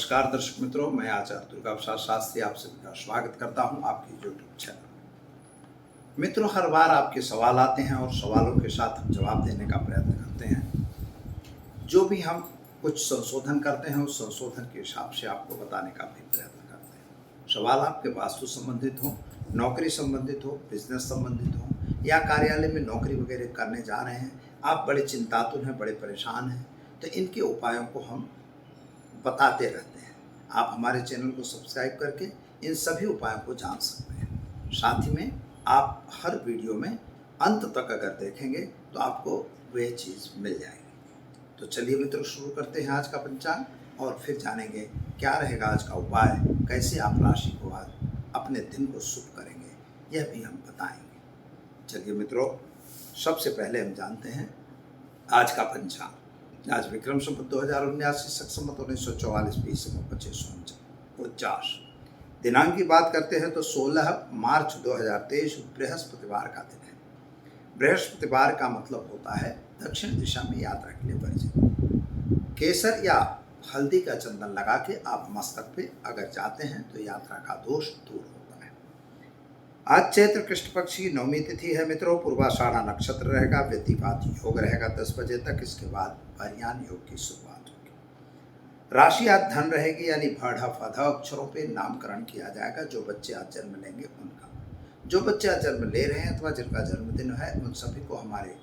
नमस्कार दर्शक मित्रों, मैं आचार्य दुर्गा प्रसाद शास्त्री आप सभी का स्वागत करता हूं आपके यूट्यूब चैनल। मित्रों, हर बार आपके सवाल आते हैं और सवालों के साथ हम जवाब देने का प्रयत्न करते हैं। जो भी हम कुछ संशोधन करते हैं उस संशोधन के हिसाब से आपको बताने का भी प्रयत्न करते हैं। सवाल आपके वास्तु संबंधित हो, नौकरी संबंधित हो, बिजनेस संबंधित हो या कार्यालय में नौकरी वगैरह करने जा रहे हैं, आप बड़े चिंतातुर हैं, बड़े परेशान हैं, तो इनके उपायों को हम बताते रहते हैं। आप हमारे चैनल को सब्सक्राइब करके इन सभी उपायों को जान सकते हैं। साथ ही में आप हर वीडियो में अंत तक अगर देखेंगे तो आपको वह चीज़ मिल जाएगी। तो चलिए मित्रों, शुरू करते हैं आज का पंचांग और फिर जानेंगे क्या रहेगा आज का उपाय, कैसे आप राशि को आज अपने दिन को शुभ करेंगे, यह भी हम बताएंगे। चलिए मित्रों, सबसे पहले हम जानते हैं आज का पंचांग। आज विक्रम संवत 2079 शक संवत 1944 बीस 2549। दिनांक की बात करते हैं तो 16 मार्च 2023 बृहस्पतिवार का दिन है। बृहस्पतिवार का मतलब होता है दक्षिण दिशा में यात्रा के लिए वर्जित। केसर या हल्दी का चंदन लगा के आप मस्तक पे अगर जाते हैं तो यात्रा का दोष दूर होता है। आज चैत्र कृष्ण पक्ष की नवमी तिथि है मित्रों। पूर्वाषाढ़ा नक्षत्र रहेगा, व्यतिपात योग रहेगा 10 बजे तक। इसके बाद परियान योग की शुरुआत होगी। राशि आज धन रहेगी, यानी भढ़ फध अक्षरों पे नामकरण किया जाएगा। जो बच्चे आज जन्म लेंगे उनका, जो बच्चे आज जन्म ले रहे हैं अथवा जिनका जन्मदिन है, उन सभी को हमारे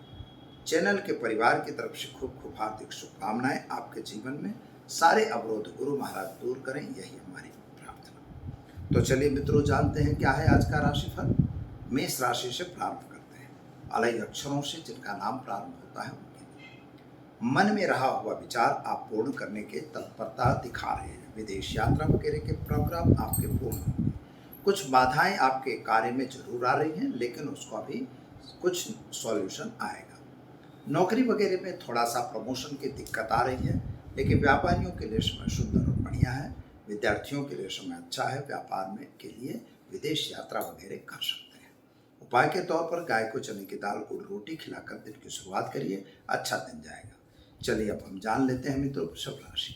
चैनल के परिवार की तरफ से खूब खूब हार्दिक शुभकामनाएं। आपके जीवन में सारे अवरोध गुरु महाराज दूर करें, यही हमारी प्रार्थना। तो चलिए मित्रों, जानते हैं क्या है आज का राशिफल। मेष राशि से प्रारंभ करते हैं। अलग अक्षरों से जिनका नाम प्रारंभ होता है उनके लिए मन में रहा हुआ विचार आप पूर्ण करने के तत्परता दिखा रहे हैं। विदेश यात्रा वगैरह के प्रोग्राम आपके पूर्ण होंगे। कुछ बाधाएं आपके कार्य में जरूर आ रही हैं, लेकिन उसका भी कुछ सॉल्यूशन आएगा। नौकरी वगैरह में थोड़ा सा प्रमोशन की दिक्कत आ रही है, लेकिन व्यापारियों के लिए समय सुंदर और बढ़िया है। विद्यार्थियों के लिए समय अच्छा है। व्यापार में के लिए विदेश यात्रा वगैरह कर सकते हैं। उपाय के तौर पर गाय को चने की दाल गुड़ रोटी खिलाकर दिन की शुरुआत करिए, अच्छा दिन जाएगा। चलिए अब हम जान लेते हैं मित्रों वृषभ राशि।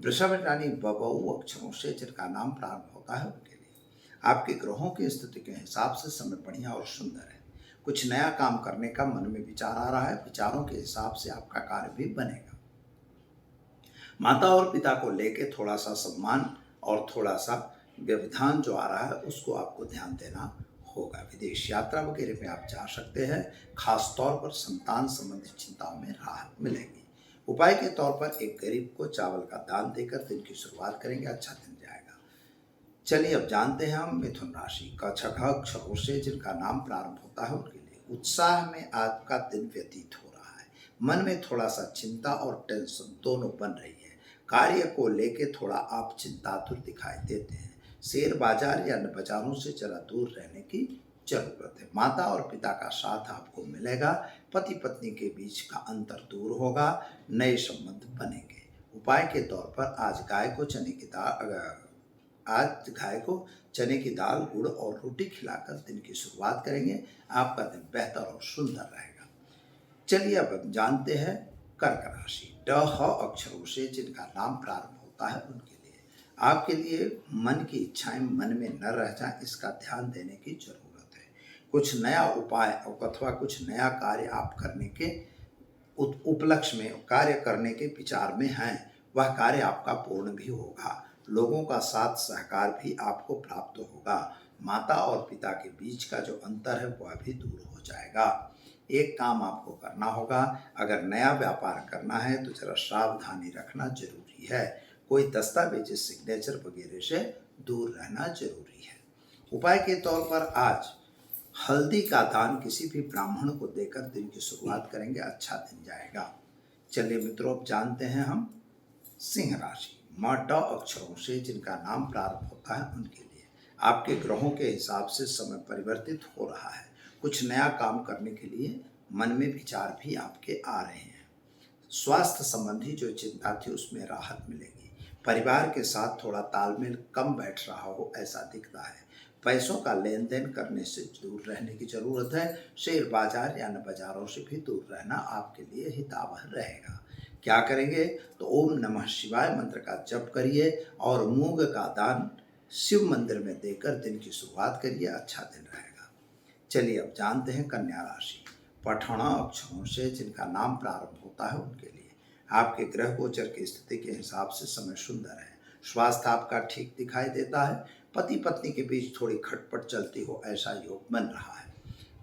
वृषभ यानी बबऊ अक्षरों से जिनका नाम प्रारंभ होता है उनके लिए आपके ग्रहों की स्थिति के हिसाब से समय बढ़िया और सुंदर है। कुछ नया काम करने का मन में विचार आ रहा है। विचारों के हिसाब से आपका कार्य भी बनेगा। माता और पिता को लेके थोड़ा सा सम्मान और थोड़ा सा व्यवधान जो आ रहा है उसको आपको ध्यान देना होगा। विदेश यात्रा वगैरह में आप जा सकते हैं। खास तौर पर संतान संबंधित चिंताओं में राहत मिलेगी। उपाय के तौर पर एक गरीब को चावल का दान देकर दिन की शुरुआत करेंगे, अच्छा दिन जाएगा। चलिए अब जानते हैं हम मिथुन राशि का। छठा अक्षरों से जिनका नाम प्रारंभ होता है उनके लिए उत्साह में आपका दिन व्यतीत हो रहा है। मन में थोड़ा सा चिंता और टेंशन दोनों बन रही है। कार्य को लेके थोड़ा आप चिंतातुर दिखाई देते हैं। शेयर बाजार या बाजारों से जरा दूर रहने की जरूरत है। माता और पिता का साथ आपको मिलेगा। पति पत्नी के बीच का अंतर दूर होगा। नए संबंध बनेंगे। उपाय के तौर पर आज गाय को चने की दाल गुड़ और रोटी खिलाकर दिन की शुरुआत करेंगे। आपका दिन बेहतर और सुंदर रहेगा। चलिए अब हम जानते हैं कर्क राशि। ड ह अक्षरों से जिनका नाम प्रारंभ होता है उनके लिए आपके लिए मन की इच्छाएं मन में न रह जाए, इसका ध्यान देने की जरूरत है। कुछ नया उपाय अथवा कुछ नया कार्य आप करने के उपलक्ष्य में कार्य करने के विचार में हैं। वह कार्य आपका पूर्ण भी होगा। लोगों का साथ सहकार भी आपको प्राप्त होगा। माता और पिता के बीच का जो अंतर है वह भी दूर हो जाएगा। एक काम आपको करना होगा। अगर नया व्यापार करना है तो जरा सावधानी रखना जरूरी है। कोई दस्तावेज सिग्नेचर वगैरह से दूर रहना जरूरी है। उपाय के तौर पर आज हल्दी का दान किसी भी ब्राह्मण को देकर दिन की शुरुआत करेंगे, अच्छा दिन जाएगा। चलिए मित्रों, अब जानते हैं हम सिंह राशि। म ड अक्षरों से जिनका नाम प्रारंभ होता है उनके लिए आपके ग्रहों के हिसाब से समय परिवर्तित हो रहा है। कुछ नया काम करने के लिए मन में विचार भी आपके आ रहे हैं। स्वास्थ्य संबंधी जो चिंता थी उसमें राहत मिलेगी। परिवार के साथ थोड़ा तालमेल कम बैठ रहा हो ऐसा दिखता है। पैसों का लेन देन करने से दूर रहने की जरूरत है। शेयर बाजार या बाजारों से भी दूर रहना आपके लिए हितावह रहेगा। क्या करेंगे? तो ओम नमः शिवाय मंत्र का जप करिए और मूंग का दान शिव मंदिर में देकर दिन की शुरुआत करिए, अच्छा दिन रहेगा। चलिए अब जानते हैं कन्या राशि। पठना अक्षरों से जिनका नाम प्रारंभ होता है उनके लिए आपके ग्रह गोचर की स्थिति के हिसाब से समय सुंदर है। स्वास्थ्य आपका ठीक दिखाई देता है। पति पत्नी के बीच थोड़ी खटपट चलती हो ऐसा योग बन रहा है।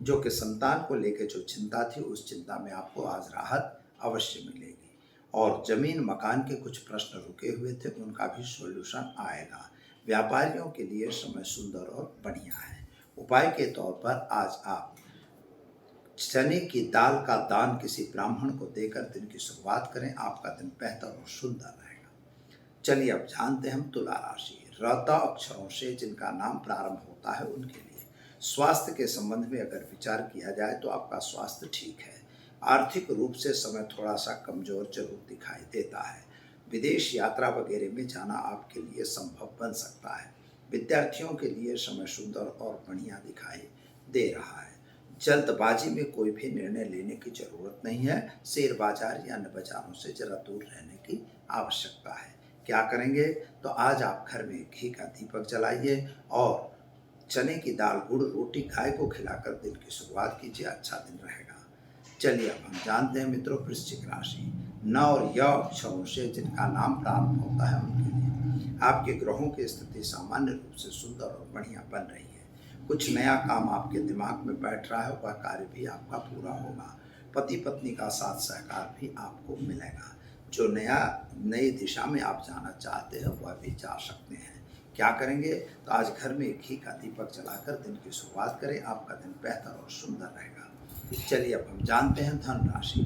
जो कि संतान को लेकर जो चिंता थी उस चिंता में आपको आज राहत अवश्य मिलेगी। और जमीन मकान के कुछ प्रश्न रुके हुए थे उनका भी सॉल्यूशन आएगा। व्यापारियों के लिए समय सुंदर और बढ़िया है। उपाय के तौर पर आज आप चने की दाल का दान किसी ब्राह्मण को देकर दिन की शुरुआत करें, आपका दिन बेहतर और सुंदर रहेगा। चलिए अब जानते हैं हम तुला राशि। रता अक्षरों से जिनका नाम प्रारंभ होता है उनके लिए स्वास्थ्य के संबंध में अगर विचार किया जाए तो आपका स्वास्थ्य ठीक है। आर्थिक रूप से समय थोड़ा सा कमजोर जरूर दिखाई देता है। विदेश यात्रा वगैरह में जाना आपके लिए संभव बन सकता है। विद्यार्थियों के लिए समय सुंदर और बढ़िया दिखाई दे रहा है। जल्दबाजी में कोई भी निर्णय लेने की जरूरत नहीं है। शेयर बाजार या अन्य बाजारों से जरा दूर रहने की आवश्यकता है। क्या करेंगे? तो आज आप घर में घी का दीपक जलाइए और चने की दाल गुड़ रोटी गाय को खिलाकर दिन की शुरुआत कीजिए, अच्छा दिन रहेगा। चलिए अब हम जानते हैं मित्रों वृश्चिक राशि। न और य अक्षरों से जिनका नाम प्रारंभ होता है उनके लिए आपके ग्रहों की स्थिति सामान्य रूप से सुंदर और बढ़िया बन रही है। कुछ नया काम आपके दिमाग में बैठ रहा है, वह कार्य भी आपका पूरा होगा। पति पत्नी का साथ सहकार भी आपको मिलेगा। जो नई दिशा में आप जाना चाहते हैं वह भी जा सकते हैं। क्या करेंगे? तो आज घर में घी का दीपक जलाकर दिन की शुरुआत करें, आपका दिन बेहतर और सुंदर रहेगा। चलिए अब हम जानते हैं धन राशि।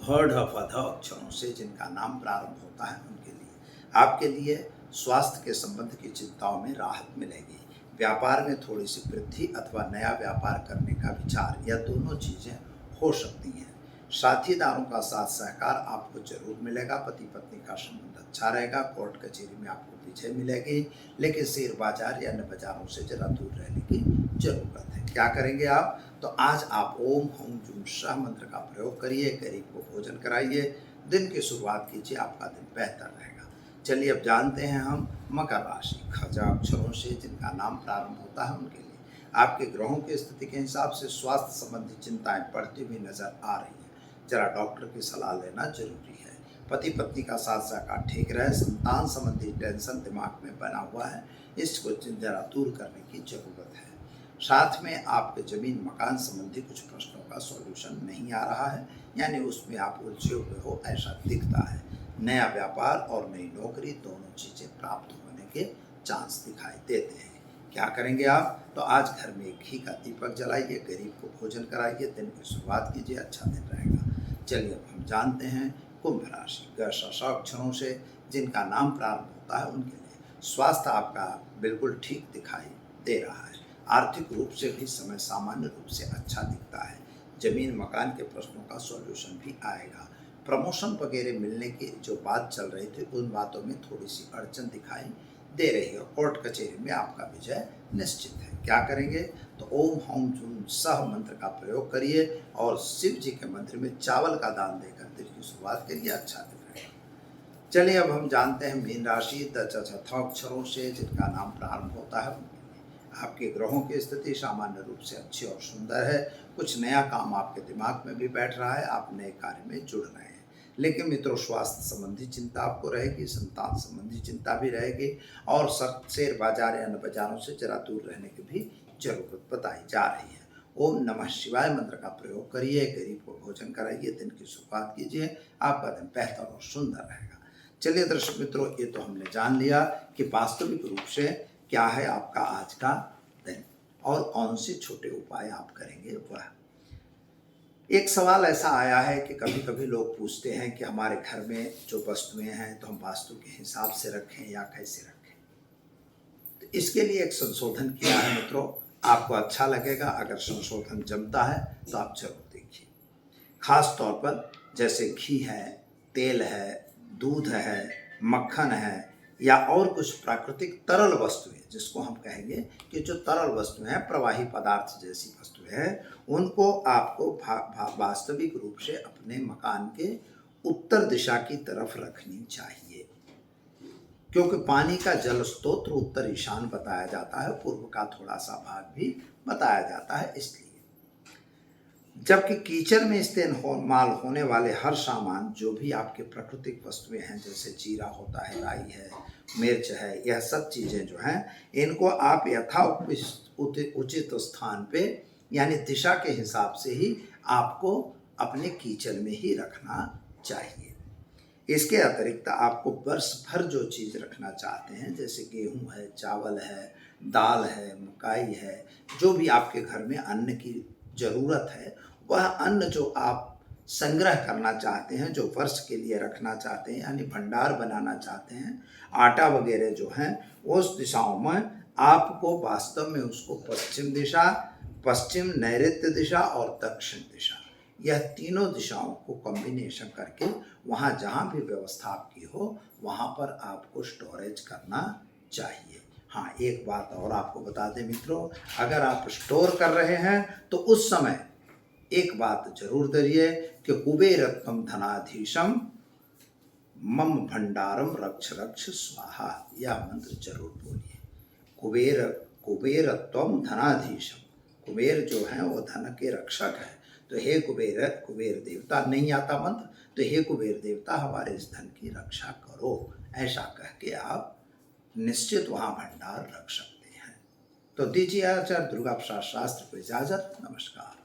भड़ फध अक्षरों से जिनका नाम प्रारंभ होता है उनके लिए आपके लिए स्वास्थ्य के संबंध की चिंताओं में राहत मिलेगी। व्यापार में थोड़ी सी वृद्धि अथवा नया व्यापार करने का विचार, यह दोनों चीजें हो सकती हैं। साथीदारों का साथ सहकार आपको जरूर मिलेगा। पति पत्नी का संबंध अच्छा रहेगा। कोर्ट कचहरी में आपको विजय मिलेगी, लेकिन शेयर बाजार या अन्य बाजारों से जरा दूर रहने की जरूरत है। क्या करेंगे आप? तो आज आप ओम हूं जुम शाह मंत्र का प्रयोग करिए, गरीब को भोजन कराइए, दिन की शुरुआत कीजिए, आपका दिन बेहतर रहेगा। चलिए अब जानते हैं हम मकर राशि। खजा अक्षरों से जिनका नाम प्रारंभ होता है उनके लिए आपके ग्रहों की स्थिति के हिसाब से स्वास्थ्य संबंधी चिंताएं बढ़ती हुई नजर आ रही हैं। जरा डॉक्टर की सलाह लेना जरूरी है। पति पत्नी का साथ सहकार ठीक रहे। संतान संबंधी टेंशन दिमाग में बना हुआ है, इसको जरा दूर करने की जरूरत है। साथ में आपके जमीन मकान संबंधी कुछ प्रश्नों का सॉल्यूशन नहीं आ रहा है, यानी उसमें आप उलझे हुए हो ऐसा दिखता है। नया व्यापार और नई नौकरी दोनों चीजें प्राप्त होने के चांस दिखाई देते हैं। क्या करेंगे आप? तो आज घर में घी का दीपक जलाइए, गरीब को भोजन कराइए, दिन की शुरुआत कीजिए, अच्छा दिन रहेगा। चलिए अब हम जानते हैं कुंभ राशि। ग अक्षरों से जिनका नाम प्रारंभ होता है उनके लिए स्वास्थ्य आपका बिल्कुल ठीक दिखाई दे रहा है। आर्थिक रूप से भी समय सामान्य रूप से अच्छा दिखता है। जमीन मकान के प्रश्नों का सॉल्यूशन भी आएगा। प्रमोशन वगैरह मिलने की जो बात चल रही थी उन बातों में थोड़ी सी अड़चन दिखाई दे रही है। कोर्ट कचहरी में आपका विजय निश्चित है। क्या करेंगे? तो ओम हौम जुम सह मंत्र का प्रयोग करिए और शिव जी के मंदिर में चावल का दान देकर दिन की शुरुआत करिए, अच्छा दिन रहेगा। चलिए अब हम जानते हैं मीन राशि। अक्षरों से जिनका नाम प्रारंभ होता है आपके ग्रहों की स्थिति सामान्य रूप से अच्छी और सुंदर है। कुछ नया काम आपके दिमाग में भी बैठ रहा है, आप नए कार्य में जुड़ रहे हैं। लेकिन मित्रों स्वास्थ्य संबंधी चिंता आपको रहेगी, संतान संबंधी चिंता भी रहेगी और शेयर बाजार या अन्य बाजारों से जरा दूर रहने की भी जरूरत बताई जा रही है। ओम नमः शिवाय मंत्र का प्रयोग करिए, गरीब को भोजन कराइए, दिन की शुरुआत कीजिए, आपका दिन बेहतर और सुंदर रहेगा। चलिए दर्शक मित्रों, ये तो हमने जान लिया कि वास्तविक रूप से क्या है आपका आज का दिन और कौन से छोटे उपाय आप करेंगे। वह एक सवाल ऐसा आया है कि कभी कभी लोग पूछते हैं कि हमारे घर में जो वस्तुएं हैं तो हम वास्तु के हिसाब से रखें या कैसे रखें। तो इसके लिए एक संशोधन किया है मित्रों, आपको अच्छा लगेगा। अगर संशोधन जमता है तो आप जरूर देखिए। खास तौर पर जैसे घी है, तेल है, दूध है, मक्खन है, या और कुछ प्राकृतिक तरल वस्तुएं, जिसको हम कहेंगे कि जो तरल वस्तुएं हैं, प्रवाही पदार्थ जैसी वस्तुएं हैं, उनको आपको वास्तविक रूप से अपने मकान के उत्तर दिशा की तरफ रखनी चाहिए, क्योंकि पानी का जल स्रोत उत्तर ईशान बताया जाता है, पूर्व का थोड़ा सा भाग भी बताया जाता है। इसलिए जबकि कीचड़ में इस्तेमाल होने वाले हर सामान, जो भी आपके प्राकृतिक वस्तुएं हैं, जैसे जीरा होता है, राई है, मिर्च है, यह सब चीज़ें जो हैं, इनको आप यथा उचित स्थान पे, यानी दिशा के हिसाब से ही आपको अपने कीचड़ में ही रखना चाहिए। इसके अतिरिक्त आपको वर्ष भर जो चीज़ रखना चाहते हैं, जैसे गेहूं है, चावल है, दाल है, मकाई है, जो भी आपके घर में अन्न की ज़रूरत है, वह अन्न जो आप संग्रह करना चाहते हैं, जो वर्ष के लिए रखना चाहते हैं, यानी भंडार बनाना चाहते हैं, आटा वगैरह जो हैं, उस दिशाओं में आपको वास्तव में उसको पश्चिम, नैऋत्य दिशा और दक्षिण दिशा, यह तीनों दिशाओं को कॉम्बिनेशन करके वहाँ जहाँ भी व्यवस्था आपकी हो, वहाँ पर आपको स्टोरेज करना चाहिए। हाँ, एक बात और आपको बता दें मित्रों, अगर आप स्टोर कर रहे हैं तो उस समय एक बात जरूर करिए कि कुबेरत्वम धनाधीशम मम भंडारम रक्ष रक्ष स्वाहा, यह मंत्र जरूर बोलिए। कुबेरत्वम धनाधीशम, कुबेर जो है वो धन के रक्षक है, तो हे कुबेर देवता, नहीं आता मंत्र, तो हे कुबेर देवता हमारे इस धन की रक्षा करो, ऐसा कह के आप निश्चित वहाँ भंडार रख सकते हैं। तो दीजिए आचार्य दुर्गा प्रसाद शास्त्री को इजाज़त। नमस्कार।